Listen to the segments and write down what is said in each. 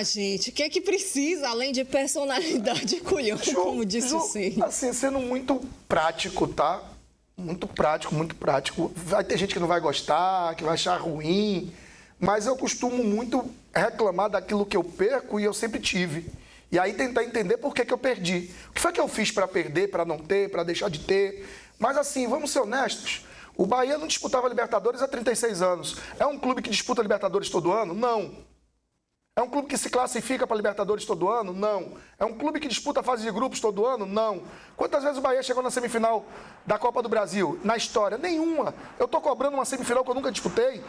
Ah, gente, o que é que precisa, além de personalidade e culhão, como disse o Ceni? Assim, sendo muito prático, tá? Muito prático, muito prático. Vai ter gente que não vai gostar, que vai achar ruim, mas eu costumo muito reclamar daquilo que eu perco e eu sempre tive. E aí tentar entender por que eu perdi. O que foi que eu fiz para perder, para não ter, para deixar de ter? Mas assim, vamos ser honestos. O Bahia não disputava Libertadores há 36 anos. É um clube que disputa Libertadores todo ano? Não. É um clube que se classifica para Libertadores todo ano? Não. É um clube que disputa a fase de grupos todo ano? Não. Quantas vezes o Bahia chegou na semifinal da Copa do Brasil? Na história? Nenhuma. Eu estou cobrando uma semifinal que eu nunca disputei.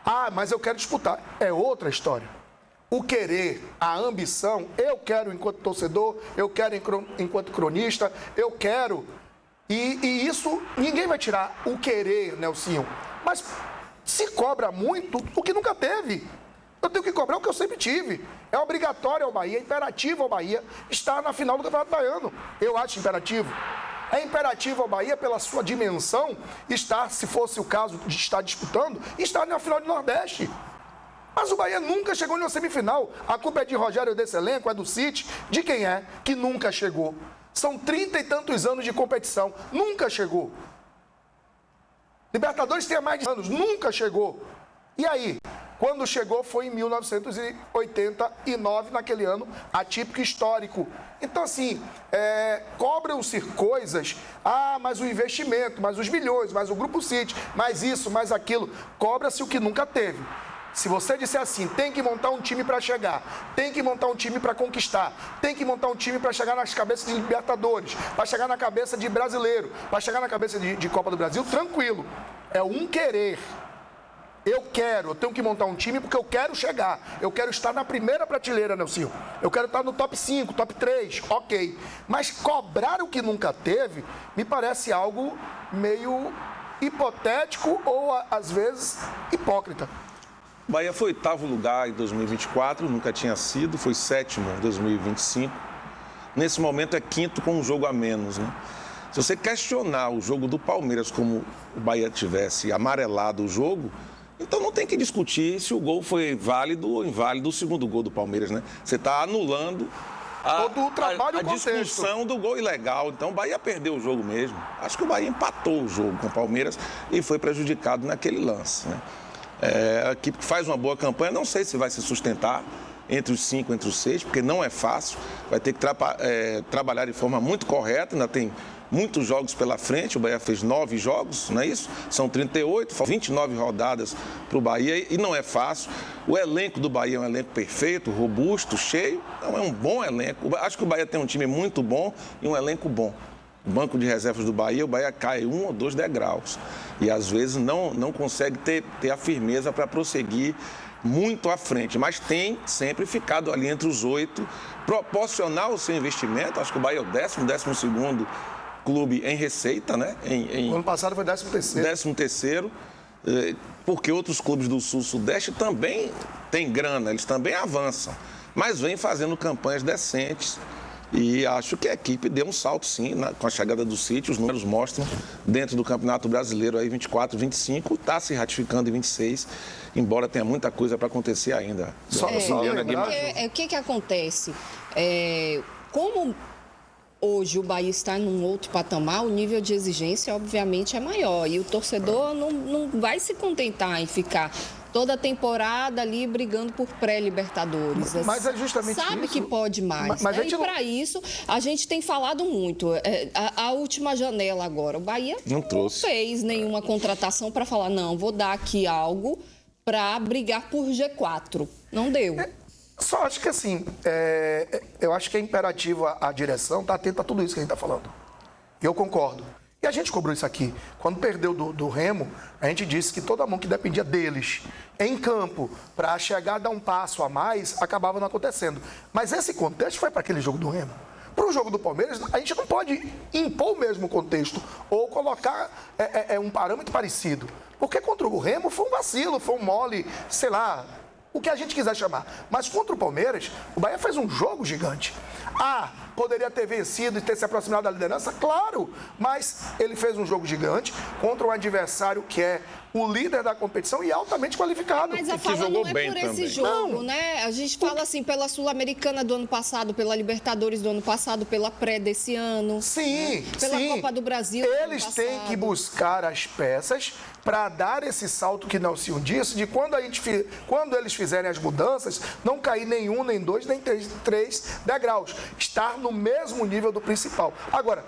Ah, mas eu quero disputar. É outra história. O querer, a ambição, eu quero enquanto torcedor, eu quero enquanto cronista, eu quero. E isso, ninguém vai tirar o querer, Nelsinho. Mas se cobra muito o que nunca teve. Eu tenho que cobrar o que eu sempre tive. É obrigatório ao Bahia, é imperativo ao Bahia estar na final do Campeonato Baiano. Eu acho imperativo. É imperativo ao Bahia, pela sua dimensão, estar, se fosse o caso de estar disputando, estar na final de Nordeste. Mas o Bahia nunca chegou na semifinal. A culpa é de Rogério desse elenco, é do City. De quem é que nunca chegou? São 30 e tantos anos de competição. Nunca chegou. Libertadores tem há mais de anos. Nunca chegou. E aí? Quando chegou foi em 1989, naquele ano atípico histórico. Então, assim, cobram-se coisas. Ah, mas o investimento, mas os milhões, mas o Grupo City, mais isso, mais aquilo. Cobra-se o que nunca teve. Se você disser assim, tem que montar um time para chegar, tem que montar um time para conquistar, tem que montar um time para chegar nas cabeças de Libertadores, para chegar na cabeça de brasileiro, para chegar na cabeça de Copa do Brasil, tranquilo. É um querer. Eu tenho que montar um time porque eu quero chegar. Eu quero estar na primeira prateleira, Nelsinho. Eu quero estar no top 5, top 3, ok. Mas cobrar o que nunca teve me parece algo meio hipotético ou, às vezes, hipócrita. O Bahia foi 8º lugar em 2024, nunca tinha sido, foi 7º em 2025. Nesse momento é 5º com um jogo a menos, né? Se você questionar o jogo do Palmeiras como o Bahia tivesse amarelado o jogo, então não tem que discutir se o gol foi válido ou inválido, o segundo gol do Palmeiras, né? Você está anulando todo o trabalho, a discussão do gol ilegal. Então o Bahia perdeu o jogo mesmo. Acho que o Bahia empatou o jogo com o Palmeiras e foi prejudicado naquele lance, né? A equipe que faz uma boa campanha, não sei se vai se sustentar entre os 5, entre os 6, porque não é fácil. Vai ter que trabalhar de forma muito correta, ainda tem muitos jogos pela frente. O Bahia fez 9 jogos, não é isso? São 38, 29 rodadas para o Bahia e não é fácil. O elenco do Bahia é um elenco perfeito, robusto, cheio, então é um bom elenco. Acho que o Bahia tem um time muito bom e um elenco bom. O banco de reservas do Bahia, o Bahia cai 1 ou 2 degraus. E às vezes não consegue ter a firmeza para prosseguir muito à frente. Mas tem sempre ficado ali entre os 8, proporcional ao seu investimento. Acho que o Bahia é o 12º clube em receita, né? O ano passado foi 13º. 13º, porque outros clubes do Sul-Sudeste também têm grana, eles também avançam. Mas vêm fazendo campanhas decentes. E acho que a equipe deu um salto, sim, com a chegada do City. Os números mostram, dentro do Campeonato Brasileiro, aí 24, 25, está se ratificando em 26, embora tenha muita coisa para acontecer ainda. O que acontece? Como hoje o Bahia está num outro patamar, o nível de exigência, obviamente, é maior. E o torcedor não vai se contentar em ficar toda a temporada ali brigando por pré-Libertadores. Mas é justamente isso. Sabe que pode mais. Mas e para isso, a gente tem falado muito. A última janela agora, o Bahia não fez nenhuma contratação para falar, não, vou dar aqui algo para brigar por G4. Não deu. Só acho que assim, eu acho que é imperativo a direção estar atenta a tudo isso que a gente está falando. E eu concordo. E a gente cobrou isso aqui. Quando perdeu do Remo, a gente disse que toda mão que dependia deles em campo para chegar a dar um passo a mais, acabava não acontecendo. Mas esse contexto foi para aquele jogo do Remo. Para o jogo do Palmeiras, a gente não pode impor o mesmo contexto ou colocar um parâmetro parecido. Porque contra o Remo foi um vacilo, foi um mole, sei lá, o que a gente quiser chamar. Mas contra o Palmeiras, o Bahia fez um jogo gigante. Poderia ter vencido e ter se aproximado da liderança? Claro, mas ele fez um jogo gigante contra um adversário que é o líder da competição e altamente qualificado. Mas a E que fala jogou não é bem por esse também. jogo, né? A gente fala assim, pela Sul-Americana do ano passado, pela Libertadores do ano passado, pela pré desse ano. Sim, Pela sim. Copa do Brasil do ano Eles têm passado. que buscar as peças para dar esse salto que Nelson disse, de quando eles fizerem as mudanças, não cair nenhum, nem dois, nem três degraus. Estar no mesmo nível do principal. Agora,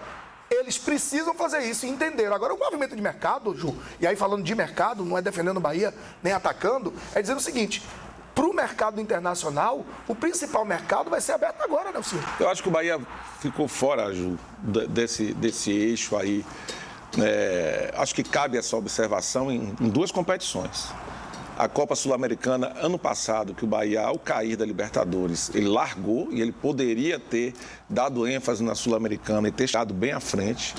eles precisam fazer isso e entenderam. Agora, o movimento de mercado, Ju, e aí falando de mercado, não é defendendo o Bahia, nem atacando, é dizendo o seguinte: para o mercado internacional, o principal mercado vai ser aberto agora, Nelson. Eu acho que o Bahia ficou fora, Ju, desse eixo aí. Acho que cabe essa observação em duas competições. A Copa Sul-Americana, ano passado, que o Bahia, ao cair da Libertadores, ele largou e ele poderia ter dado ênfase na Sul-Americana e ter estado bem à frente.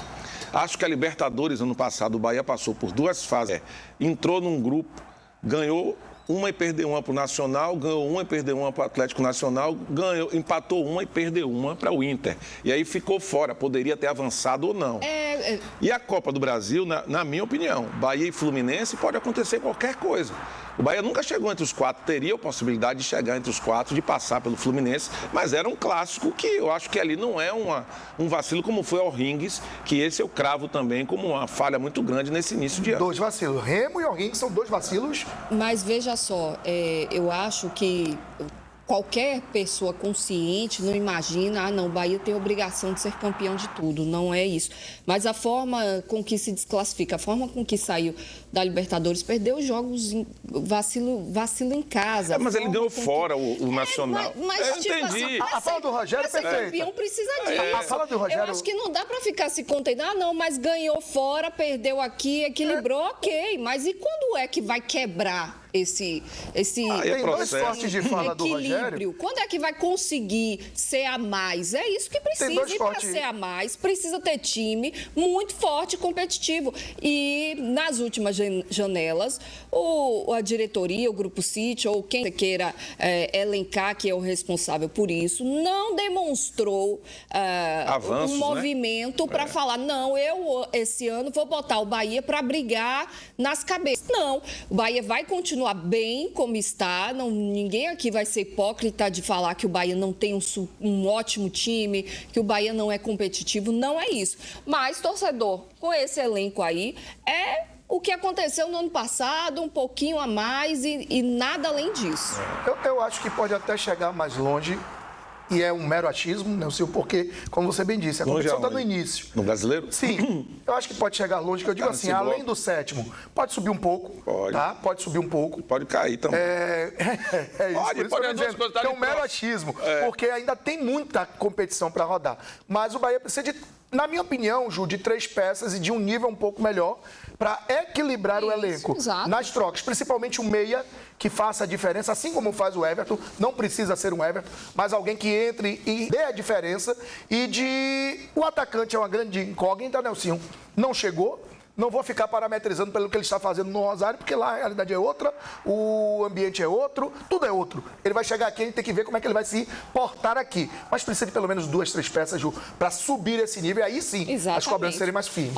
Acho que a Libertadores, ano passado, o Bahia passou por duas fases. Entrou num grupo, ganhou uma e perdeu uma para o Nacional, ganhou uma e perdeu uma para o Atlético Nacional, empatou uma e perdeu uma para o Inter. E aí ficou fora, poderia ter avançado ou não. E a Copa do Brasil, na minha opinião, Bahia e Fluminense, pode acontecer qualquer coisa. O Bahia nunca chegou entre os quatro, teria a possibilidade de chegar entre os quatro, de passar pelo Fluminense, mas era um clássico que eu acho que ali não é um vacilo como foi ao Ringues, que esse eu cravo também como uma falha muito grande nesse início de ano. 2 vacilos. Remo e o Ringues são 2 vacilos. Mas veja só, eu acho que qualquer pessoa consciente não imagina, não, o Bahia tem a obrigação de ser campeão de tudo, não é isso. Mas a forma com que se desclassifica, a forma com que saiu da Libertadores, perdeu os jogos, vacilo em casa. Mas ele ganhou fora o Nacional. Mas eu entendi. A fala do Rogério é ser perfeita. campeão precisa disso. A fala do Rogério... Eu acho que não dá para ficar se contentando, não, mas ganhou fora, perdeu aqui, equilibrou, ok. Mas e quando é que vai quebrar esse Tem 2 cortes de fala do Rogério. Quando é que vai conseguir ser a mais? É isso que precisa. E para ser a mais, precisa ter time muito forte e competitivo. E nas últimas janelas, a diretoria, o Grupo City, ou quem você queira elencar que é o responsável por isso, não demonstrou avanços, um movimento para falar, não, eu esse ano vou botar o Bahia para brigar nas cabeças. Não, o Bahia vai continuar bem como está, ninguém aqui vai ser hipócrita de falar que o Bahia não tem um ótimo time, que o Bahia não é competitivo, não é isso. Mas, torcedor, com esse elenco aí, é o que aconteceu no ano passado, um pouquinho a mais e nada além disso. Eu acho que pode até chegar mais longe. E é um mero achismo, não sei o porquê, como você bem disse, a competição está no início. No Brasileiro? Sim, eu acho que pode chegar longe, que eu digo assim, além do 7º, pode subir um pouco, pode. Tá? Pode subir um pouco. Pode cair também. É isso, por isso que eu tô dizendo, que é um mero achismo, porque ainda tem muita competição para rodar. Mas o Bahia precisa na minha opinião, Ju, de 3 peças e de um nível um pouco melhor para equilibrar o elenco nas trocas, principalmente o meia que faça a diferença, assim como faz o Everton, não precisa ser um Everton, mas alguém que entre e dê a diferença. E o atacante é uma grande incógnita, Nelson, não chegou. Não vou ficar parametrizando pelo que ele está fazendo no Rosário, porque lá a realidade é outra, o ambiente é outro, tudo é outro. Ele vai chegar aqui, a gente tem que ver como é que ele vai se portar aqui. Mas precisa de pelo menos 2, 3 peças, Ju, para subir esse nível, e aí sim as cobranças serem mais firmes.